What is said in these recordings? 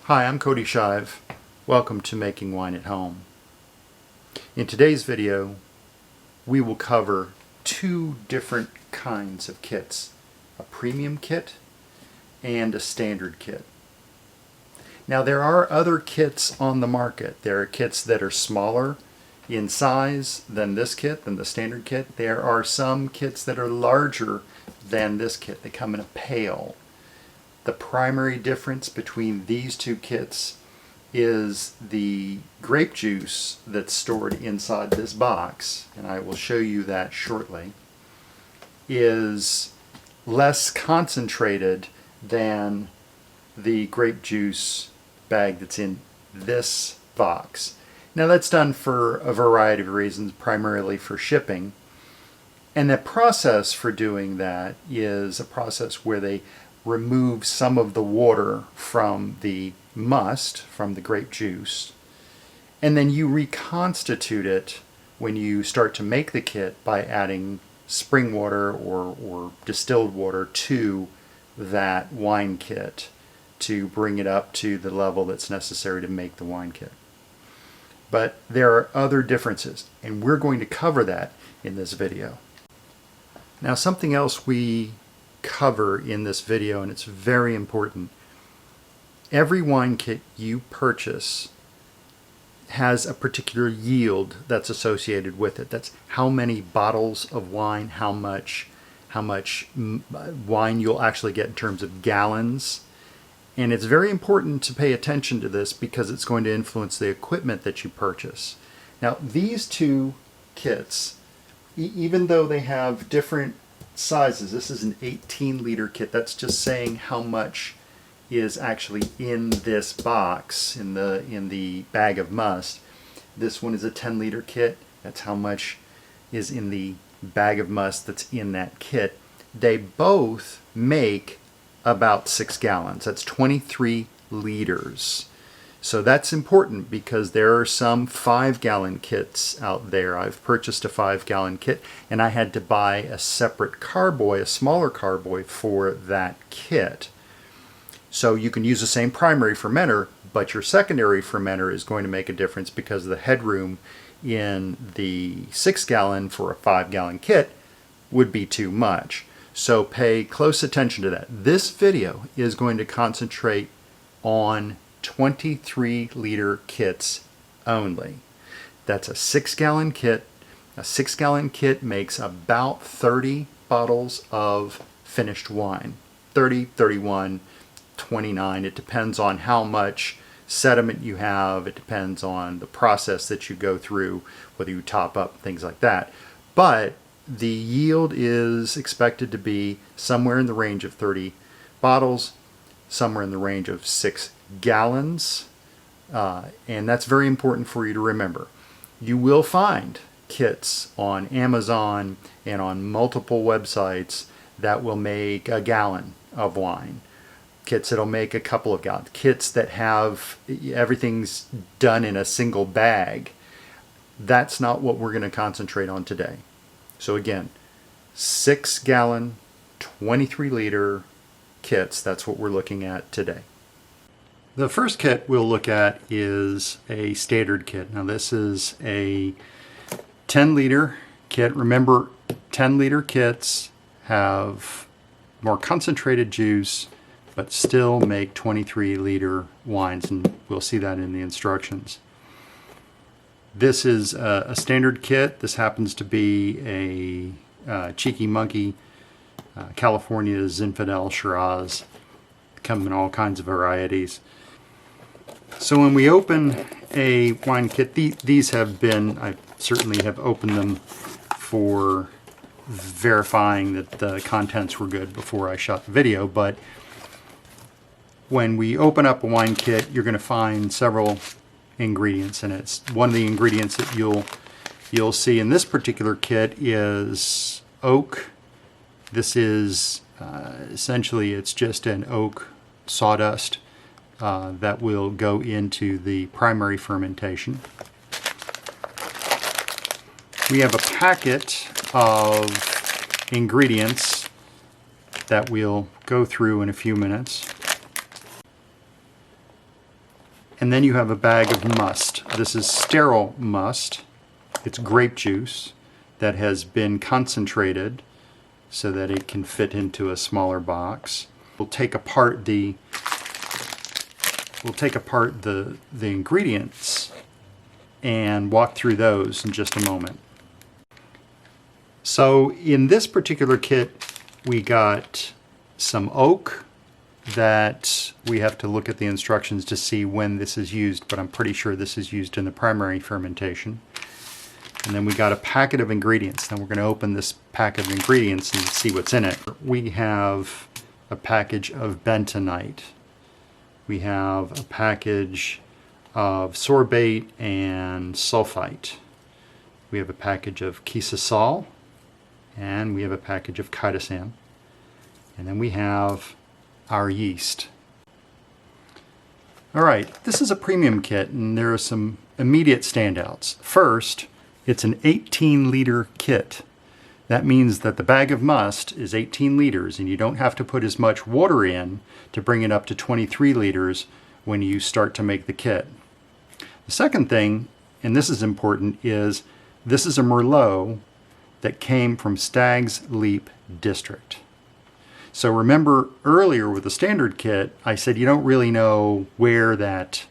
Hi, I'm Cody Shive. Welcome to Making Wine at Home. In today's video, we will cover two different kinds of kits, a premium kit and a standard kit. Now there are other kits on the market. There are kits that are smaller in size than this kit, than the standard kit. There are some kits that are larger than this kit. They come in a pail. The primary difference between these two kits is the grape juice that's stored inside this box, and I will show you that shortly, is less concentrated than the grape juice bag that's in this box. Now that's done for a variety of reasons, primarily for shipping. And the process for doing that is a process where they remove some of the water from the must, from the grape juice, and then you reconstitute it when you start to make the kit by adding spring water or distilled water to that wine kit to bring it up to the level that's necessary to make the wine kit. But there are other differences, and we're going to cover that in this video. Now, something else we cover in this video, and it's very important. Every wine kit you purchase has a particular yield that's associated with it. That's how many bottles of wine, how much wine you'll actually get in terms of gallons. And it's very important to pay attention to this because it's going to influence the equipment that you purchase. Now, these two kits, even though they have different sizes, this is an 18-liter kit. That's just saying how much is actually in this box, in the bag of must. This one is a 10-liter kit. That's how much is in the bag of must that's in that kit. They both make about 6 gallons. That's 23 liters. So that's important because there are some 5-gallon kits out there. I've purchased a 5-gallon kit and I had to buy a separate carboy, a smaller carboy for that kit. So you can use the same primary fermenter, but your secondary fermenter is going to make a difference because the headroom in the 6-gallon for a 5-gallon kit would be too much. So pay close attention to that. This video is going to concentrate on 23-liter kits only. That's a 6-gallon kit. A 6-gallon kit makes about 30 bottles of finished wine. 30, 31, 29. It depends on how much sediment you have. It depends on the process that you go through, whether you top up, things like that. But the yield is expected to be somewhere in the range of 30 bottles, somewhere in the range of 6 gallons, and that's very important for you to remember. You will find kits on Amazon and on multiple websites that will make a gallon of wine, kits that'll make a couple of gallons, kits that have everything's done in a single bag. That's not what we're going to concentrate on today. So again, 6-gallon, 23-liter kits, that's what we're looking at today. The first kit we'll look at is a standard kit. Now this is a 10-liter kit. Remember, 10-liter kits have more concentrated juice, but still make 23-liter wines, and we'll see that in the instructions. This is a standard kit. This happens to be a Cheeky Monkey California Zinfandel Shiraz. Come in all kinds of varieties. So when we open a wine kit, these have been, I certainly have opened them for verifying that the contents were good before I shot the video, but when we open up a wine kit, you're going to find several ingredients in it. One of the ingredients that you'll see in this particular kit is oak. This is essentially, it's just an oak sawdust that will go into the primary fermentation. We have a packet of ingredients that we'll go through in a few minutes. And then you have a bag of must. This is sterile must. It's grape juice that has been concentrated so that it can fit into a smaller box. We'll take apart the ingredients and walk through those in just a moment. So in this particular kit, we got some oak that we have to look at the instructions to see when this is used, but I'm pretty sure this is used in the primary fermentation. And then we got a packet of ingredients. Now we're going to open this packet of ingredients and see what's in it. We have a package of bentonite. We have a package of sorbate and sulfite. We have a package of Kieselsäure, and we have a package of chitosan. And then we have our yeast. All right, this is a premium kit, and there are some immediate standouts. First, it's an 18-liter kit. That means that the bag of must is 18 liters, and you don't have to put as much water in to bring it up to 23 liters when you start to make the kit. The second thing, and this is important, is this is a Merlot that came from Stag's Leap District. So remember earlier with the standard kit, I said you don't really know where that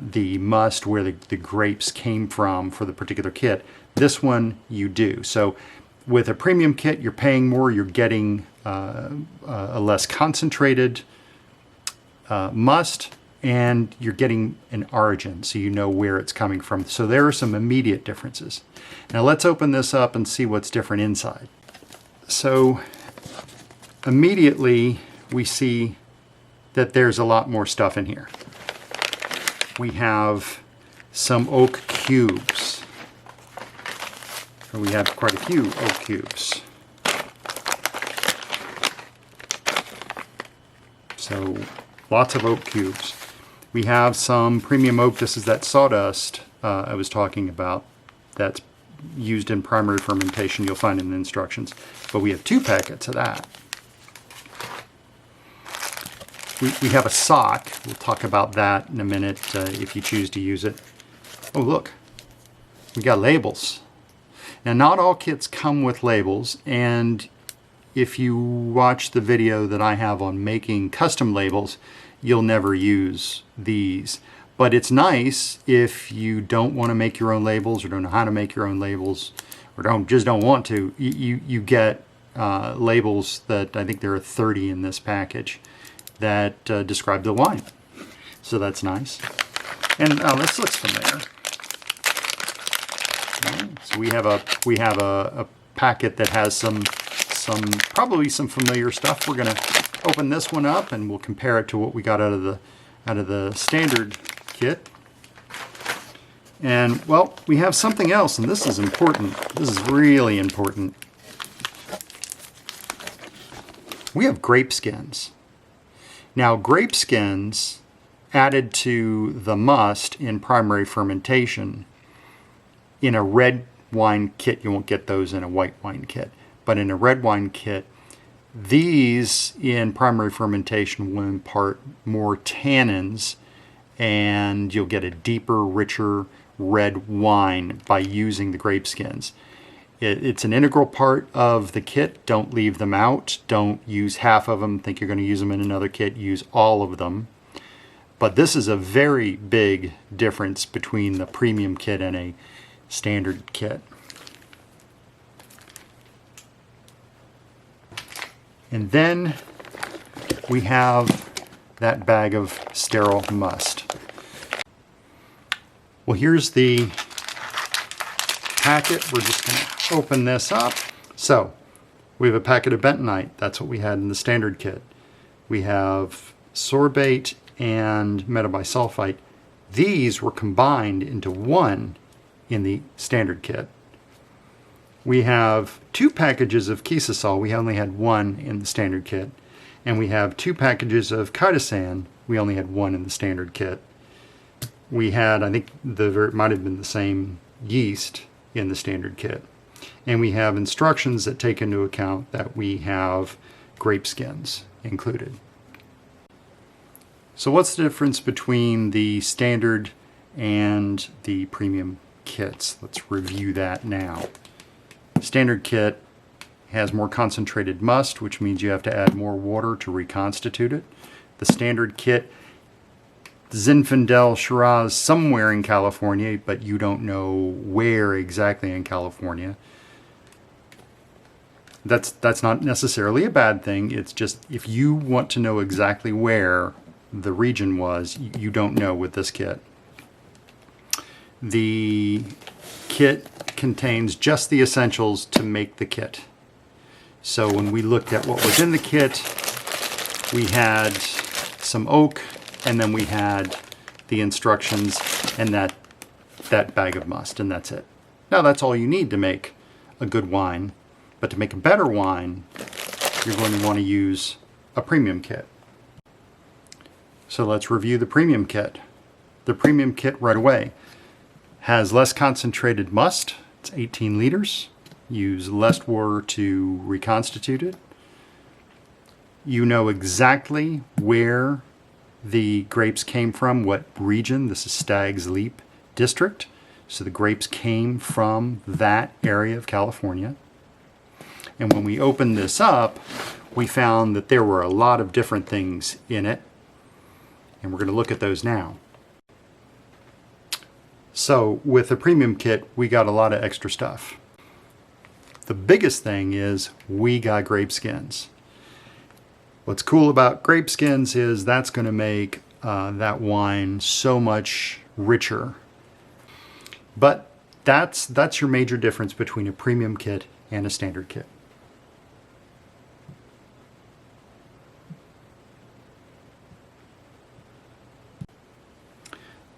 the must, where the grapes came from for the particular kit. This one you do. So with a premium kit, you're paying more, you're getting a less concentrated must, and you're getting an origin, so you know where it's coming from. So there are some immediate differences. Now let's open this up and see what's different inside. So immediately we see that there's a lot more stuff in here. We have some oak cubes. We have quite a few oak cubes. So lots of oak cubes. We have some premium oak. This is that sawdust I was talking about that's used in primary fermentation. You'll find in the instructions. But we have 2 packets of that. We have a sock. We'll talk about that in a minute if you choose to use it. Oh, look. We got labels. Now, not all kits come with labels, and if you watch the video that I have on making custom labels, you'll never use these. But it's nice if you don't want to make your own labels, or don't know how to make your own labels, or don't want to. You get labels that, I think there are 30 in this package, that describe the wine. So that's nice. And this looks familiar. So we have a packet that has probably some familiar stuff. We're going to open this one up and we'll compare it to what we got out of the standard kit. And well, we have something else, and this is important. This is really important. We have grape skins. Now, grape skins added to the must in primary fermentation. In a red wine kit, you won't get those in a white wine kit. But in a red wine kit, these in primary fermentation will impart more tannins, and you'll get a deeper, richer red wine by using the grape skins. It's an integral part of the kit. Don't leave them out. Don't use half of them. Think you're going to use them in another kit. Use all of them. But this is a very big difference between the premium kit and a standard kit. And then we have that bag of sterile must. Well, here's the packet. We're just going to open this up. So we have a packet of bentonite. That's what we had in the standard kit. We have sorbate and metabisulfite. These were combined into one in the standard kit. We have 2 packages of Kieselsäure. We only had 1 in the standard kit. And we have 2 packages of chitosan. We only had 1 in the standard kit. We had, I think it might have been the same yeast in the standard kit. And we have instructions that take into account that we have grape skins included. So what's the difference between the standard and the premium kits? Let's review that now. Standard kit has more concentrated must, which means you have to add more water to reconstitute it. The standard kit, Zinfandel Shiraz somewhere in California, but you don't know where exactly in California. That's not necessarily a bad thing. It's just if you want to know exactly where the region was, you don't know with this kit. The kit contains just the essentials to make the kit. So when we looked at what was in the kit, we had some oak, and then we had the instructions and that bag of must, and that's it. Now that's all you need to make a good wine, but to make a better wine, you're going to want to use a premium kit. So let's review the premium kit. The premium kit right away has less concentrated must. It's 18 liters. Use less water to reconstitute it. You know exactly where the grapes came from, what region. This is Stag's Leap District. So the grapes came from that area of California. And when we opened this up, we found that there were a lot of different things in it. And we're going to look at those now. So with the premium kit, we got a lot of extra stuff. The biggest thing is we got grape skins. What's cool about grape skins is that's going to make that wine so much richer. But that's your major difference between a premium kit and a standard kit.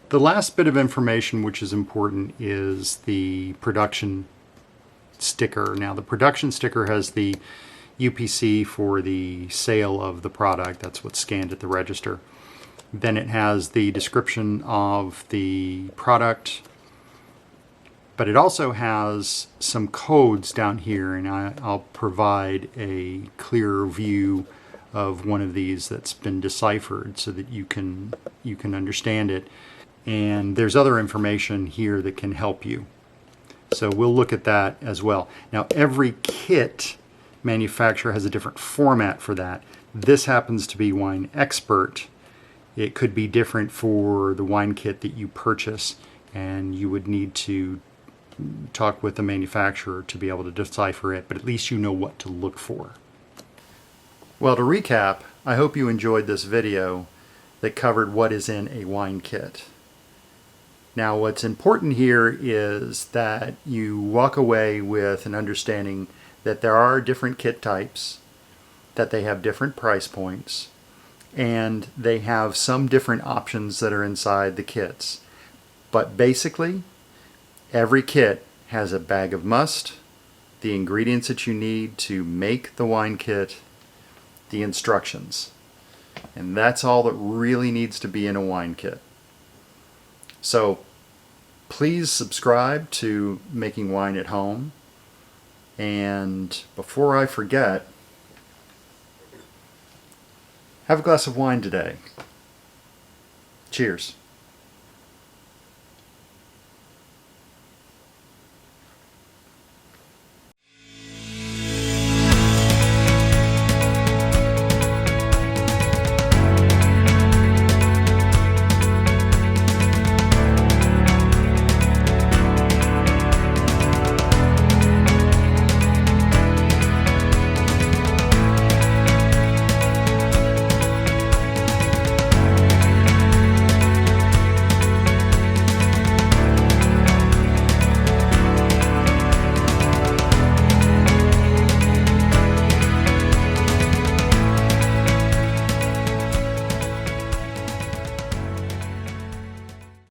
The last bit of information which is important is the production sticker. Now the production sticker has the UPC for the sale of the product. That's what's scanned at the register. Then it has the description of the product, but it also has some codes down here, and I'll provide a clearer view of one of these that's been deciphered so that you can understand it. And there's other information here that can help you. So we'll look at that as well. Now every kit manufacturer has a different format for that. This happens to be Wine Expert. It could be different for the wine kit that you purchase, and you would need to talk with the manufacturer to be able to decipher it, but at least you know what to look for. Well, to recap, I hope you enjoyed this video that covered what is in a wine kit. Now what's important here is that you walk away with an understanding that there are different kit types, that they have different price points, and they have some different options that are inside the kits. But basically, every kit has a bag of must, the ingredients that you need to make the wine kit, the instructions. And that's all that really needs to be in a wine kit. So please subscribe to Making Wine at Home. And before I forget, have a glass of wine today. Cheers.